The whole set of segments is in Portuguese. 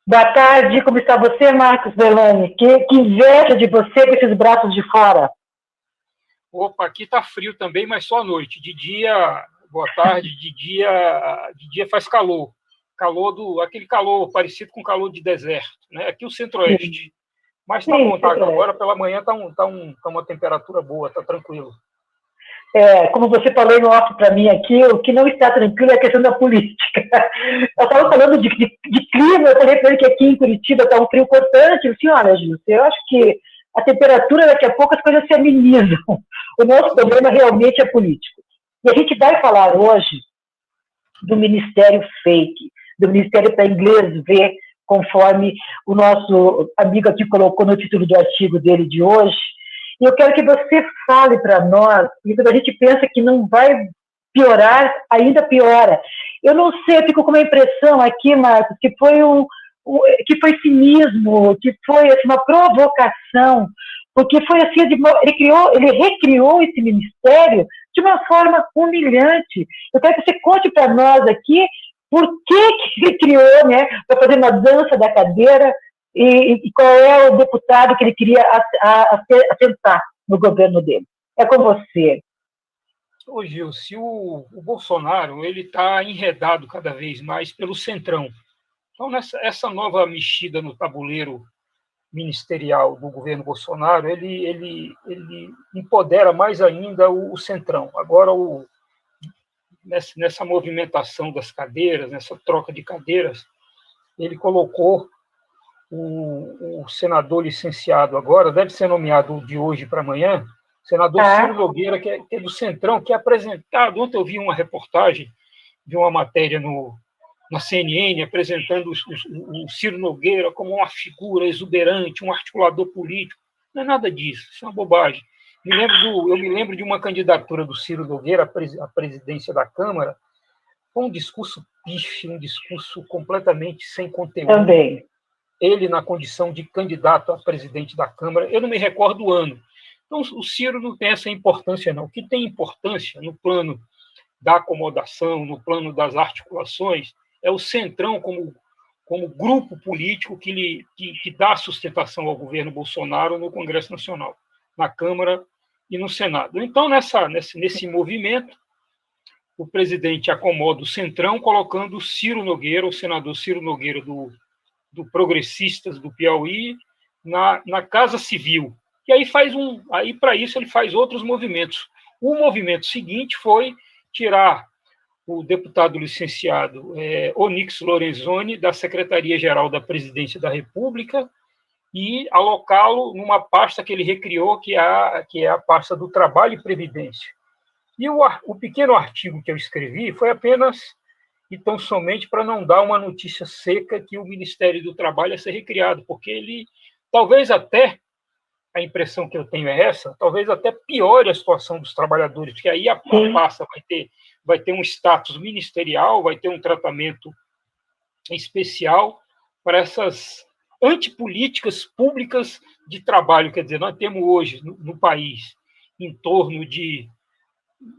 Boa tarde, como está você, Marcos Belani? Que inveja de você com esses braços de fora. Opa, aqui está frio também, mas só à noite. De dia, boa tarde, de dia faz calor. Aquele calor parecido com calor de deserto, né? Aqui o centro-oeste. Sim. Mas tá bom, tá? Agora pela manhã tá uma temperatura boa, tá tranquilo. Como você falou no off para mim aqui, o que não está tranquilo é a questão da política. Eu estava falando de clima, eu falei para ele que aqui em Curitiba está um frio cortante. Eu disse, olha, Gilson, eu acho que a temperatura daqui a pouco as coisas se amenizam. O nosso problema realmente é político. E a gente vai falar hoje do Ministério Fake, do Ministério para inglês ver, conforme o nosso amigo aqui colocou no título do artigo dele de hoje. E eu quero que você fale para nós, e quando a gente pensa que não vai piorar, ainda piora. Eu não sei, eu fico com uma impressão aqui, Marcos, que foi que foi cinismo, que foi assim, uma provocação, porque foi assim, ele recriou esse ministério de uma forma humilhante. Eu quero que você conte para nós aqui por que ele criou, né, para fazer uma dança da cadeira, e qual é o deputado que ele queria assentar no governo dele. É com você. Ô, Gil, se o Bolsonaro ele está enredado cada vez mais pelo centrão. Então, essa nova mexida no tabuleiro ministerial do governo Bolsonaro, ele empodera mais ainda o centrão. Agora, nessa movimentação das cadeiras, nessa troca de cadeiras, ele colocou o senador licenciado agora, deve ser nomeado de hoje para amanhã, senador Ciro Nogueira, que é do Centrão, que é apresentado. Ontem eu vi uma reportagem, vi uma matéria na CNN apresentando o Ciro Nogueira como uma figura exuberante, um articulador político. Não é nada disso, isso é uma bobagem. Eu me lembro de uma candidatura do Ciro Nogueira à presidência da Câmara, com um discurso pífio, um discurso completamente sem conteúdo. Também. Ele na condição de candidato a presidente da Câmara, eu não me recordo o ano. Então, o Ciro não tem essa importância, não. O que tem importância no plano da acomodação, no plano das articulações, é o Centrão como grupo político que dá sustentação ao governo Bolsonaro no Congresso Nacional, na Câmara e no Senado. Então, nesse movimento, o presidente acomoda o Centrão, colocando o Ciro Nogueira, o senador Ciro Nogueira do Progressistas do Piauí, na Casa Civil. E aí para isso ele faz outros movimentos. O movimento seguinte foi tirar o deputado licenciado Onyx Lorenzoni da Secretaria-Geral da Presidência da República e alocá-lo numa pasta que ele recriou, que é a pasta do Trabalho e Previdência. E o pequeno artigo que eu escrevi foi apenas e tão somente para não dar uma notícia seca que o Ministério do Trabalho ia ser recriado, porque ele, talvez até, a impressão que eu tenho é essa, talvez até piore a situação dos trabalhadores, porque aí a pasta vai ter um status ministerial, vai ter um tratamento especial para essas antipolíticas públicas de trabalho. Quer dizer, nós temos hoje no país em torno de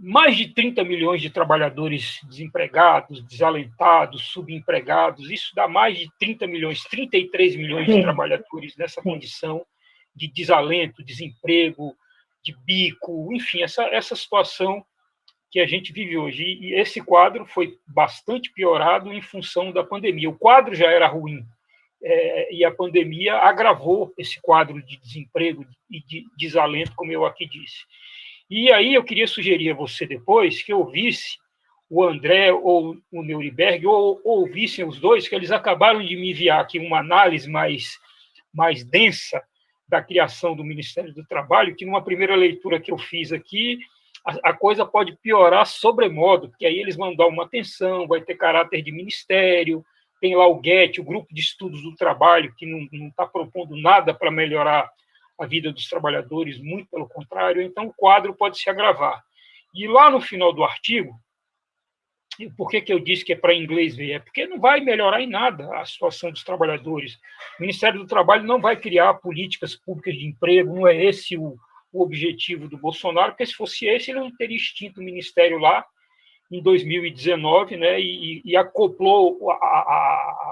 mais de 30 milhões de trabalhadores desempregados, desalentados, subempregados. Isso dá mais de 30 milhões, 33 milhões de trabalhadores nessa condição de desalento, desemprego, de bico, enfim, essa situação que a gente vive hoje. E esse quadro foi bastante piorado em função da pandemia. O quadro já era ruim, e a pandemia agravou esse quadro de desemprego e de desalento, como eu aqui disse. E aí eu queria sugerir a você depois que ouvisse o André ou o Nuremberg, ou ouvissem os dois, que eles acabaram de me enviar aqui uma análise mais densa da criação do Ministério do Trabalho, que numa primeira leitura que eu fiz aqui, a coisa pode piorar sobremodo, porque aí eles vão dar uma atenção, vai ter caráter de ministério, tem lá o GET, o Grupo de Estudos do Trabalho, que não está propondo nada para melhorar a vida dos trabalhadores, muito pelo contrário, então o quadro pode se agravar. E lá no final do artigo, por que eu disse que é para inglês ver? É porque não vai melhorar em nada a situação dos trabalhadores. O Ministério do Trabalho não vai criar políticas públicas de emprego, não é esse o objetivo do Bolsonaro, porque se fosse esse, ele não teria extinto o ministério lá em 2019, né, e acoplou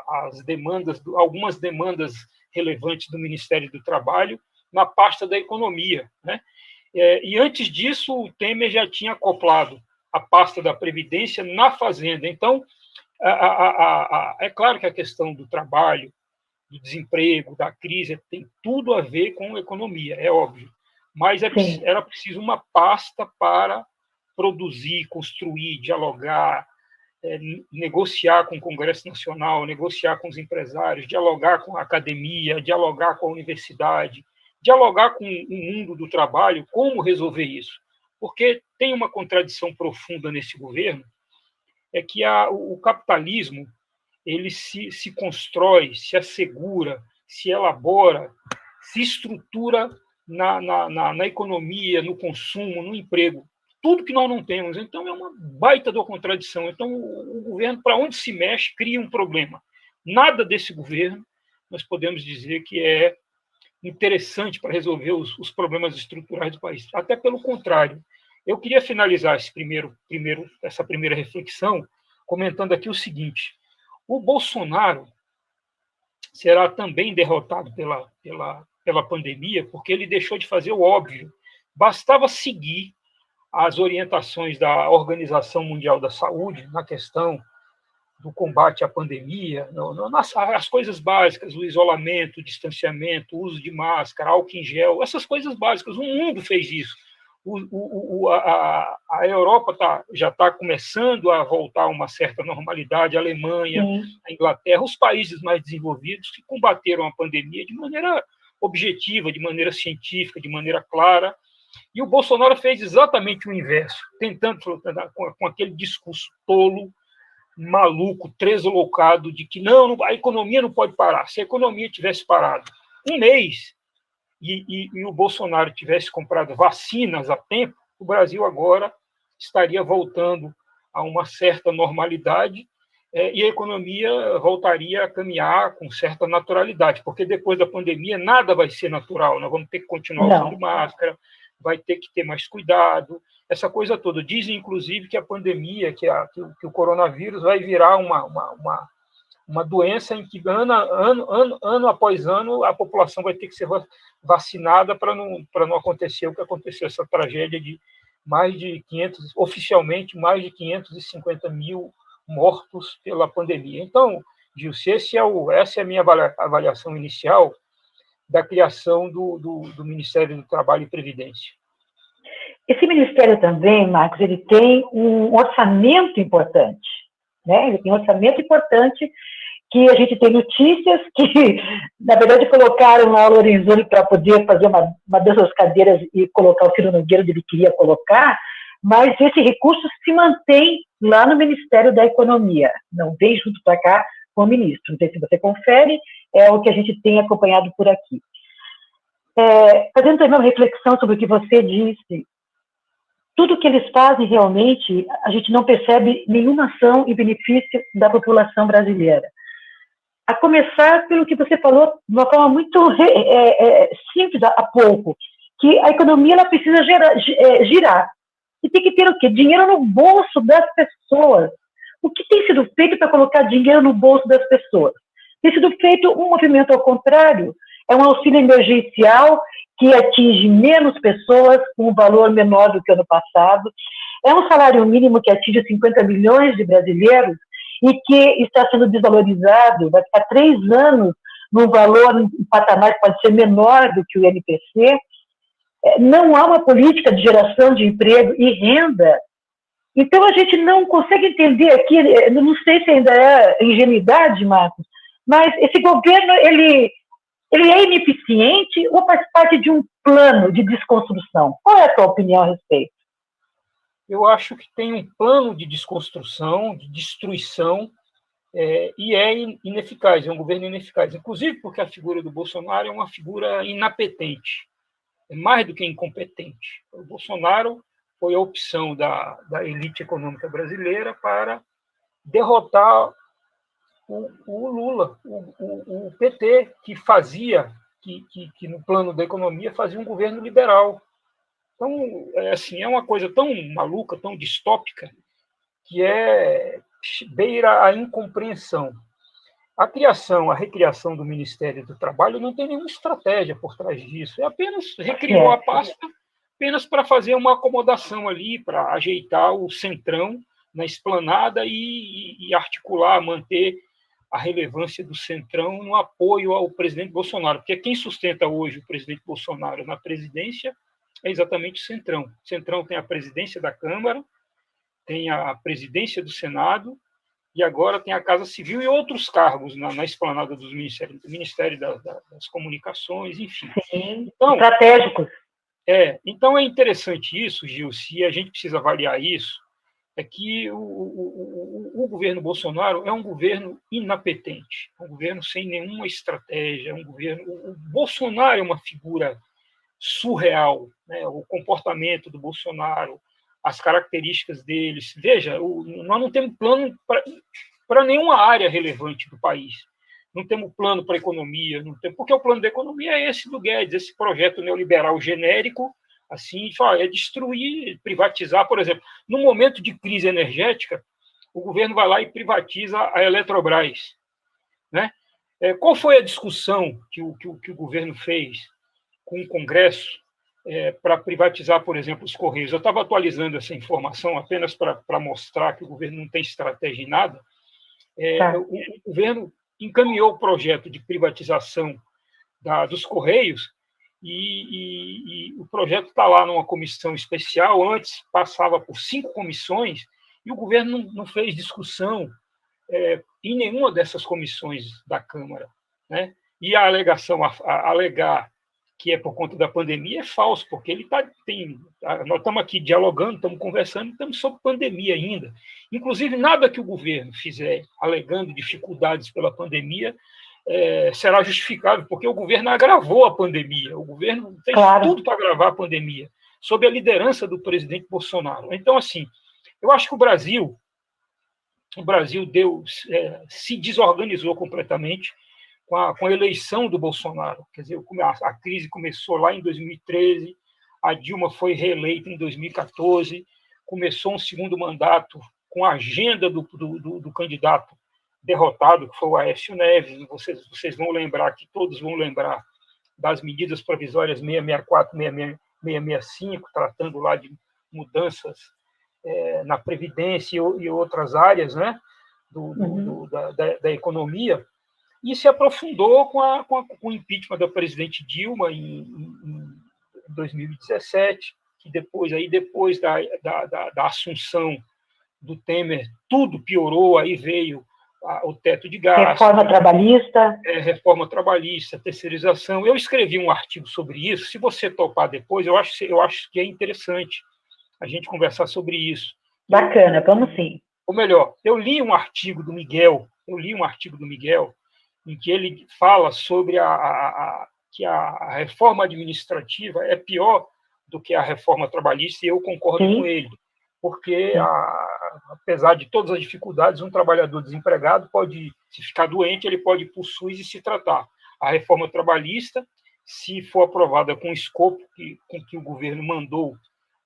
as demandas, algumas demandas relevantes do Ministério do Trabalho na pasta da Economia, né? E antes disso, o Temer já tinha acoplado a pasta da Previdência na Fazenda. Então, é claro que a questão do trabalho, do desemprego, da crise, tem tudo a ver com economia, é óbvio. Mas era preciso uma pasta para produzir, construir, dialogar, negociar com o Congresso Nacional, negociar com os empresários, dialogar com a academia, dialogar com a universidade, dialogar com o mundo do trabalho, como resolver isso. Porque tem uma contradição profunda nesse governo, é que o capitalismo ele se constrói, se assegura, se elabora, se estrutura na economia, no consumo, no emprego. Tudo que nós não temos. Então, é uma baita de uma contradição. Então, o governo, para onde se mexe, cria um problema. Nada desse governo nós podemos dizer que é interessante para resolver os problemas estruturais do país. Até pelo contrário. Eu queria finalizar essa primeira reflexão comentando aqui o seguinte: o Bolsonaro será também derrotado pela pandemia, porque ele deixou de fazer o óbvio. Bastava seguir as orientações da Organização Mundial da Saúde na questão do combate à pandemia, as coisas básicas, o isolamento, o distanciamento, o uso de máscara, álcool em gel, essas coisas básicas. O mundo fez isso. A Europa já está começando a voltar a uma certa normalidade, a Alemanha, a Inglaterra, os países mais desenvolvidos que combateram a pandemia de maneira objetiva, de maneira científica, de maneira clara. E o Bolsonaro fez exatamente o inverso, tentando, com aquele discurso tolo, maluco, treslocado, de que a economia não pode parar. Se a economia tivesse parado um mês e o Bolsonaro tivesse comprado vacinas a tempo, o Brasil agora estaria voltando a uma certa normalidade e a economia voltaria a caminhar com certa naturalidade, porque depois da pandemia nada vai ser natural, nós vamos ter que continuar usando máscara, vai ter que ter mais cuidado, essa coisa toda. Dizem, inclusive, que a pandemia, que o coronavírus vai virar uma doença em que ano após ano a população vai ter que ser vacinada para não acontecer o que aconteceu, essa tragédia de oficialmente, mais de 550 mil mortos pela pandemia. Então, Gilce, essa é a minha avaliação inicial da criação do Ministério do Trabalho e Previdência. Esse ministério também, Marcos, ele tem um orçamento importante, né? Ele tem um orçamento importante que a gente tem notícias que, na verdade, colocaram lá o Lorenzoni para poder fazer uma dessas cadeiras e colocar o Ciro Nogueira onde ele queria colocar, mas esse recurso se mantém lá no Ministério da Economia, não vem junto para cá com o ministro. Não sei se você confere, é o que a gente tem acompanhado por aqui. Fazendo também uma reflexão sobre o que você disse, tudo que eles fazem realmente, a gente não percebe nenhuma ação em benefício da população brasileira. A começar pelo que você falou de uma forma muito simples há pouco, que a economia ela precisa girar. E tem que ter o quê? Dinheiro no bolso das pessoas. O que tem sido feito para colocar dinheiro no bolso das pessoas? Tem sido feito um movimento ao contrário, é um auxílio emergencial que atinge menos pessoas, com um valor menor do que o ano passado. É um salário mínimo que atinge 50 milhões de brasileiros e que está sendo desvalorizado, vai ficar 3 anos num valor, um patamar que pode ser menor do que o INPC. Não há uma política de geração de emprego e renda. Então, a gente não consegue entender aqui, não sei se ainda é ingenuidade, Marcos, mas esse governo, ele é ineficiente ou faz parte de um plano de desconstrução? Qual é a tua opinião a respeito? Eu acho que tem um plano de desconstrução, de destruição, e é ineficaz, é um governo ineficaz. Inclusive porque a figura do Bolsonaro é uma figura inapetente, é mais do que incompetente. O Bolsonaro foi a opção da elite econômica brasileira para derrotar o Lula, o PT, que fazia, que no plano da economia fazia um governo liberal. Então, assim, é uma coisa tão maluca, tão distópica, que beira a incompreensão. A recriação do Ministério do Trabalho não tem nenhuma estratégia por trás disso. É apenas recriou a pasta apenas para fazer uma acomodação ali, para ajeitar o centrão na esplanada e articular, manter a relevância do centrão no apoio ao presidente Bolsonaro. Porque quem sustenta hoje o presidente Bolsonaro na presidência é exatamente o centrão. O centrão tem a presidência da Câmara, tem a presidência do Senado, e agora tem a Casa Civil e outros cargos na esplanada dos ministérios, do Ministério das Comunicações, enfim. Sim, então, estratégicos. Então é interessante isso, Gil, se a gente precisa avaliar isso, é que o governo Bolsonaro é um governo inapetente, um governo sem nenhuma estratégia, o Bolsonaro é uma figura surreal, né? O comportamento do Bolsonaro, as características deles. Veja, nós não temos plano para nenhuma área relevante do país. Não temos plano para a economia, porque o plano da economia é esse do Guedes, esse projeto neoliberal genérico, assim, é destruir, privatizar, por exemplo. No momento de crise energética, o governo vai lá e privatiza a Eletrobras, né? Qual foi a discussão que o governo fez com o Congresso para privatizar, por exemplo, os Correios? Eu estava atualizando essa informação apenas para mostrar que o governo não tem estratégia em nada. O governo encaminhou o projeto de privatização dos Correios e o projeto está lá numa comissão especial. Antes passava por 5 comissões e o governo não fez discussão em nenhuma dessas comissões da Câmara, né? E a alegação, alegar que é por conta da pandemia, é falso, porque nós estamos aqui dialogando, estamos conversando, estamos sobre pandemia ainda. Inclusive, nada que o governo fizer alegando dificuldades pela pandemia será justificável, porque o governo agravou a pandemia, o governo fez tudo para agravar a pandemia, sob a liderança do presidente Bolsonaro. Então, assim, eu acho que o Brasil se desorganizou completamente com a eleição do Bolsonaro. Quer dizer, a crise começou lá em 2013, a Dilma foi reeleita em 2014, começou um segundo mandato com a agenda do candidato derrotado, que foi o Aécio Neves. Vocês vão lembrar, que todos vão lembrar, das medidas provisórias 664, 665, tratando lá de mudanças na Previdência e outras áreas, né, da economia. E se aprofundou com o impeachment da presidente Dilma em 2017, que depois da assunção do Temer, tudo piorou, aí veio o teto de gastos. Reforma trabalhista, terceirização. Eu escrevi um artigo sobre isso. Se você topar depois, eu acho que é interessante a gente conversar sobre isso. Bacana, vamos sim. Ou melhor, eu li um artigo do Miguel, em que ele fala sobre que a reforma administrativa é pior do que a reforma trabalhista, e eu concordo com ele, porque, apesar de todas as dificuldades, um trabalhador desempregado pode, se ficar doente, ele pode ir para o SUS e se tratar. A reforma trabalhista, se for aprovada com o escopo com que o governo mandou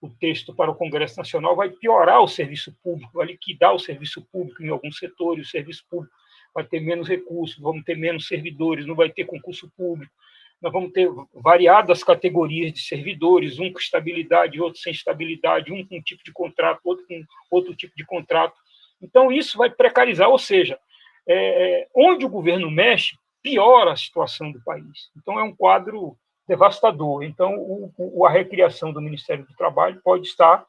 o texto para o Congresso Nacional, vai piorar o serviço público, vai liquidar o serviço público em alguns setores, o serviço público vai ter menos recursos, vamos ter menos servidores, não vai ter concurso público, nós vamos ter variadas categorias de servidores, um com estabilidade, outro sem estabilidade, um com um tipo de contrato, outro com outro tipo de contrato. Então, isso vai precarizar, ou seja, onde o governo mexe, piora a situação do país. Então, é um quadro devastador. Então, a recriação do Ministério do Trabalho pode estar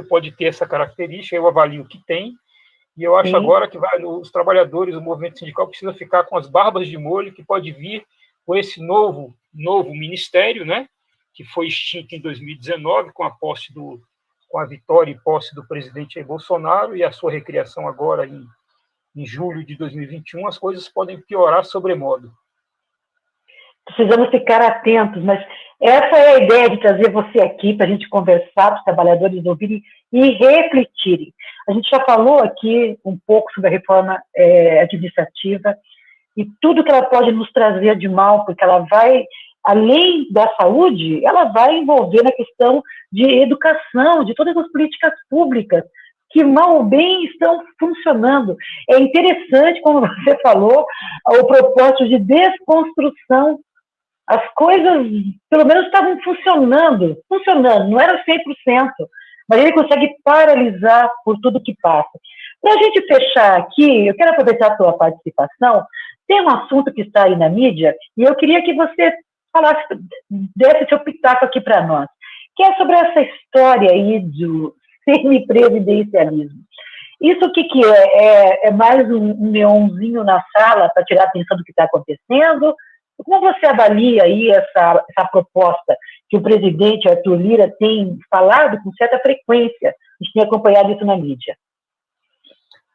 pode ter essa característica, eu avalio que tem. E eu acho agora que os trabalhadores, o movimento sindical precisa ficar com as barbas de molho, que pode vir com esse novo ministério, né, que foi extinto em 2019, com a vitória e posse do presidente Jair Bolsonaro, e a sua recriação agora em julho de 2021, as coisas podem piorar sobremodo. Precisamos ficar atentos, mas essa é a ideia de trazer você aqui para a gente conversar, para os trabalhadores ouvirem e refletirem. A gente já falou aqui um pouco sobre a reforma administrativa e tudo que ela pode nos trazer de mal, porque ela vai além da saúde, ela vai envolver na questão de educação, de todas as políticas públicas, que mal ou bem estão funcionando. É interessante, como você falou, o propósito de desconstrução. As coisas, pelo menos, estavam funcionando, não era 100%, mas ele consegue paralisar por tudo que passa. Para a gente fechar aqui, eu quero aproveitar a sua participação, tem um assunto que está aí na mídia, e eu queria que você falasse, desse seu pitaco aqui para nós, que é sobre essa história aí do semipresidencialismo. Isso o que é? É mais um neonzinho na sala para tirar a atenção do que está acontecendo? Como você avalia aí essa proposta que o presidente Arthur Lira tem falado com certa frequência? A gente tem acompanhado isso na mídia.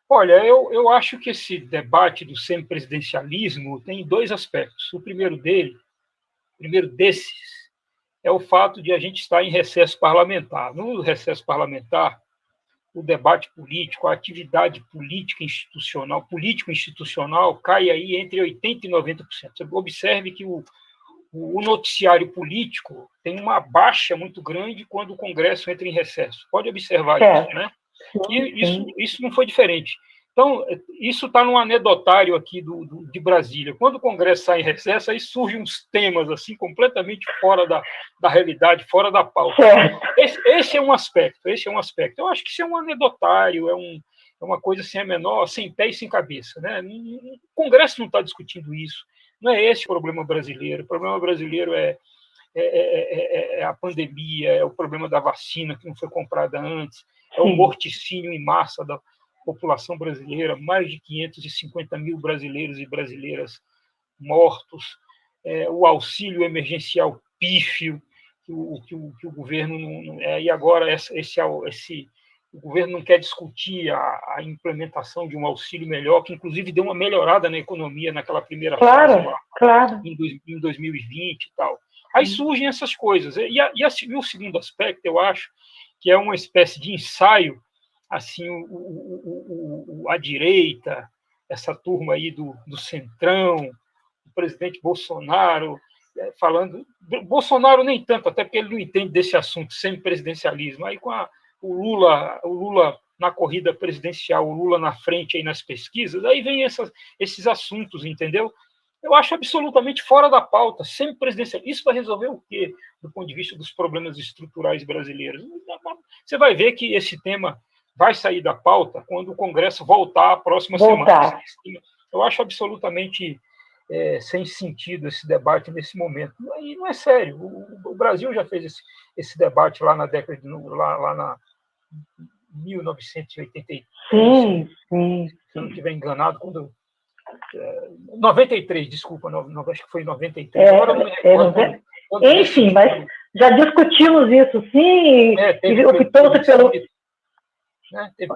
Olha, eu acho que esse debate do semipresidencialismo tem dois aspectos. O primeiro desses, é o fato de a gente estar em recesso parlamentar. No recesso parlamentar, o debate político, a atividade político-institucional cai aí entre 80% e 90%. Você observe que o noticiário político tem uma baixa muito grande quando o Congresso entra em recesso. Pode observar isso, né? E isso não foi diferente. Então, isso está no anedotário aqui de Brasília. Quando o Congresso sai em recesso, aí surgem uns temas assim completamente fora da realidade, fora da pauta. Esse é um aspecto. Eu acho que isso é um anedotário, é uma coisa sem menor, sem pé e sem cabeça, né? O Congresso não está discutindo isso. Não é esse o problema brasileiro. O problema brasileiro é a pandemia, é o problema da vacina que não foi comprada antes, é o morticínio em massa da população brasileira, mais de 550 mil brasileiros e brasileiras mortos, o auxílio emergencial pífio, que o governo não. E agora o governo não quer discutir a implementação de um auxílio melhor, que inclusive deu uma melhorada na economia naquela primeira fase lá, em 2020 e tal. Aí surgem essas coisas. E o segundo aspecto, eu acho, que é uma espécie de ensaio, assim, a direita, essa turma aí do Centrão, o presidente Bolsonaro, falando... Bolsonaro nem tanto, até porque ele não entende desse assunto, semipresidencialismo. Aí com o Lula na corrida presidencial, o Lula na frente aí nas pesquisas, aí vem esses assuntos, entendeu? Eu acho absolutamente fora da pauta, semipresidencial. Isso vai resolver o quê, do ponto de vista dos problemas estruturais brasileiros? Você vai ver que esse tema vai sair da pauta quando o Congresso voltar a próxima semana. Eu acho absolutamente sem sentido esse debate nesse momento. E não é sério. O Brasil já fez esse debate lá na década lá na 1983. Sim. Se eu não estiver enganado, quando 93, desculpa, acho que foi 93. Agora não me recordo. Enfim, mas já discutimos isso, sim, e optou-se pelo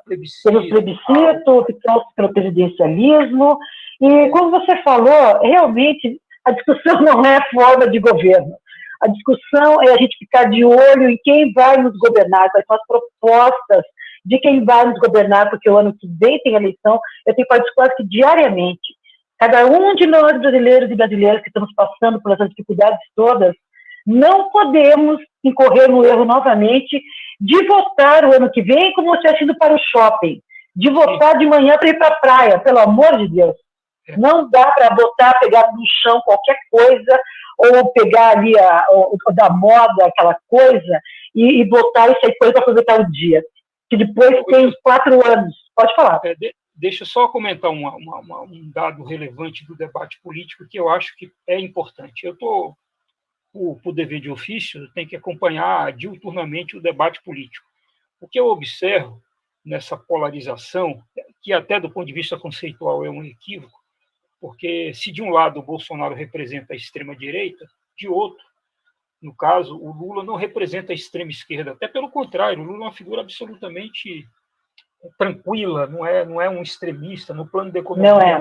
plebiscito, optou-se pelo presidencialismo, e como você falou, realmente a discussão não é a forma de governo. A discussão é a gente ficar de olho em quem vai nos governar, quais são as propostas de quem vai nos governar, porque o ano que vem tem eleição, eu tenho participado que diariamente. Cada um de nós, brasileiros e brasileiras, que estamos passando por essas dificuldades todas, não podemos incorrer no erro novamente de votar o ano que vem como se estivesse indo para o shopping, de votar de manhã para ir para a praia, pelo amor de Deus. Não dá para botar, pegar no chão qualquer coisa, ou pegar ali da moda, aquela coisa, e botar isso aí para aproveitar o dia. Que depois tem 4 anos. Pode falar. Deixa eu só comentar um dado relevante do debate político que eu acho que é importante. Eu estou, por dever de ofício, tenho que acompanhar diuturnamente o debate político. O que eu observo nessa polarização, que até do ponto de vista conceitual é um equívoco, porque se de um lado o Bolsonaro representa a extrema-direita, de outro, no caso, o Lula não representa a extrema-esquerda, até pelo contrário, o Lula é uma figura absolutamente tranquila, não é um extremista, no plano da economia,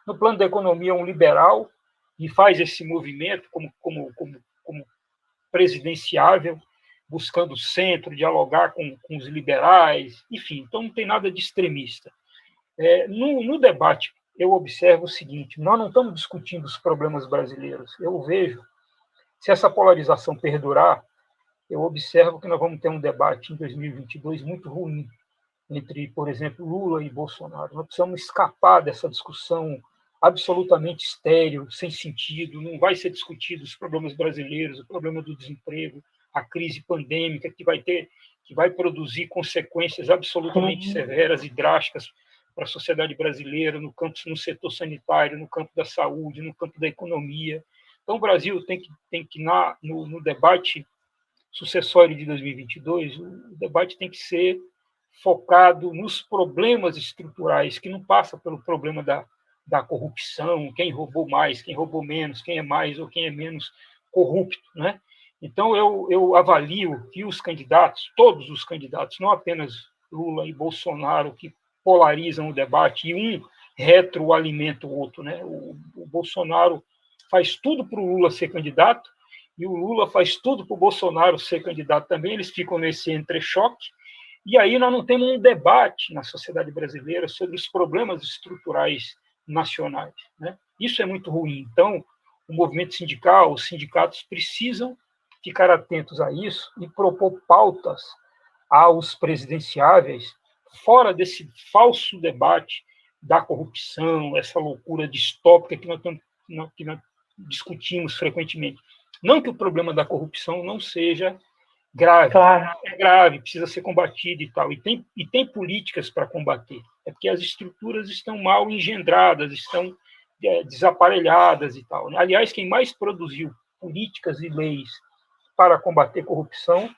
no plano da economia é um liberal e faz esse movimento como presidenciável, buscando o centro, dialogar com os liberais, enfim, então não tem nada de extremista. No debate, eu observo o seguinte: nós não estamos discutindo os problemas brasileiros. Eu vejo Se essa polarização perdurar, eu observo que nós vamos ter um debate em 2022 muito ruim entre, por exemplo, Lula e Bolsonaro. Nós precisamos escapar dessa discussão absolutamente estéril, sem sentido. Não vai ser discutido os problemas brasileiros, o problema do desemprego, a crise pandêmica que vai produzir consequências absolutamente severas e drásticas para a sociedade brasileira, no setor sanitário, no campo da saúde, no campo da economia. Então, o Brasil tem que no debate sucessório de 2022, o debate tem que ser focado nos problemas estruturais, que não passa pelo problema da corrupção, quem roubou mais, quem roubou menos, quem é mais ou quem é menos corrupto, né? Então, eu avalio que os candidatos, todos os candidatos, não apenas Lula e Bolsonaro, que polarizam o debate, e um retroalimenta o outro, né? O Bolsonaro faz tudo para o Lula ser candidato, e o Lula faz tudo para o Bolsonaro ser candidato também, eles ficam nesse entrechoque, e aí nós não temos um debate na sociedade brasileira sobre os problemas estruturais nacionais, né? Isso é muito ruim. Então, o movimento sindical, os sindicatos precisam ficar atentos a isso e propor pautas aos presidenciáveis fora desse falso debate da corrupção, essa loucura distópica que nós discutimos frequentemente. Não que o problema da corrupção não seja grave, claro. É grave, precisa ser combatido e tal, e tem políticas para combater, é porque as estruturas estão mal engendradas, estão desaparelhadas e tal. Aliás, quem mais produziu políticas e leis para combater corrupção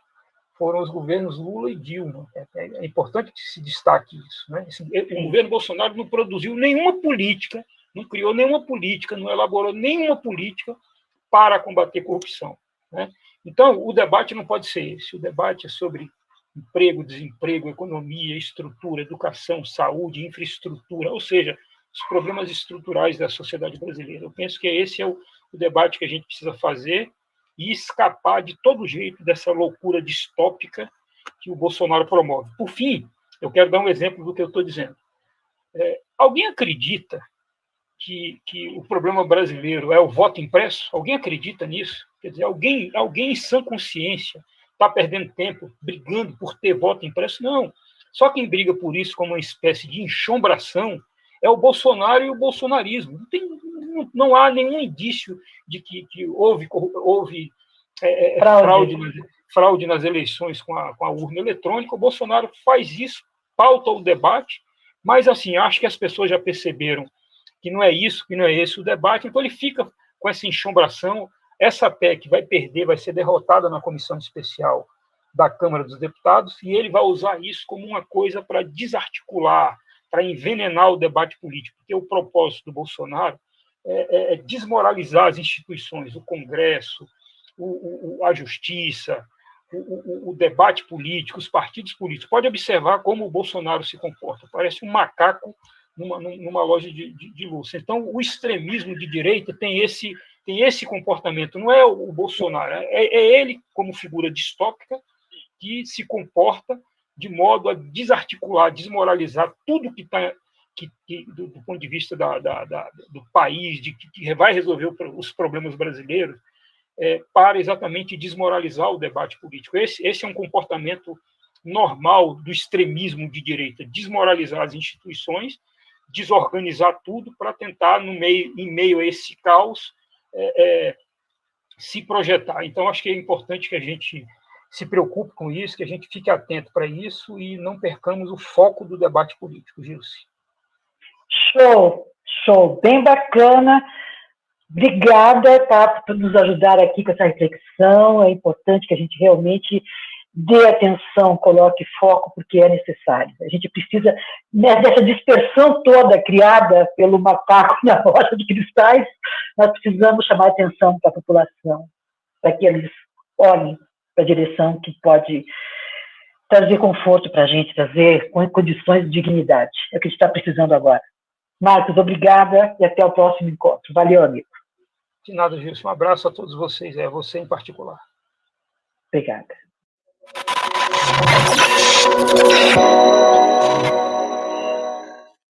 foram os governos Lula e Dilma. É importante que se destaque isso, né? O governo Bolsonaro não produziu nenhuma política, não criou nenhuma política, não elaborou nenhuma política para combater corrupção, né? Então, o debate não pode ser esse. O debate é sobre emprego, desemprego, economia, estrutura, educação, saúde, infraestrutura, ou seja, os problemas estruturais da sociedade brasileira. Eu penso que esse é o debate que a gente precisa fazer e escapar de todo jeito dessa loucura distópica que o Bolsonaro promove. Por fim, eu quero dar um exemplo do que eu estou dizendo. Alguém acredita que o problema brasileiro é o voto impresso? Alguém acredita nisso? Quer dizer, alguém em sã consciência está perdendo tempo brigando por ter voto impresso? Não. Só quem briga por isso como uma espécie de enxombração é o Bolsonaro e o bolsonarismo. Não há nenhum indício de que houve fraude nas eleições com a urna eletrônica. O Bolsonaro faz isso, pauta o debate, mas assim, acho que as pessoas já perceberam que não é isso, que não é esse o debate, então ele fica com essa enxombração. Essa PEC vai perder, vai ser derrotada na comissão especial da Câmara dos Deputados, e ele vai usar isso como uma coisa para desarticular, para envenenar o debate político, porque o propósito do Bolsonaro é desmoralizar as instituições, o Congresso, a Justiça, o debate político, os partidos políticos. Pode observar como o Bolsonaro se comporta, parece um macaco numa loja de louça. Então, o extremismo de direita tem esse comportamento, não é o Bolsonaro, é ele como figura distópica que se comporta de modo a desarticular, desmoralizar tudo que está do ponto de vista do país, que vai resolver os problemas brasileiros, para exatamente desmoralizar o debate político. Esse é um comportamento normal do extremismo de direita, desmoralizar as instituições, desorganizar tudo para tentar, em meio a esse caos, se projetar. Então, acho que é importante que a gente se preocupe com isso, que a gente fique atento para isso e não percamos o foco do debate político, Gilce. Show, bem bacana. Obrigada, tá, por nos ajudar aqui com essa reflexão. É importante que a gente realmente dê atenção, coloque foco, porque é necessário. A gente precisa, dessa dispersão toda criada pelo macaco na rocha de cristais, nós precisamos chamar atenção para a população, para que eles olhem para a direção que pode trazer conforto para a gente, trazer condições de dignidade. É o que a gente está precisando agora. Marcos, obrigada e até o próximo encontro. Valeu, amigo. De nada, Gilson. Um abraço a todos vocês, você em particular. Obrigada.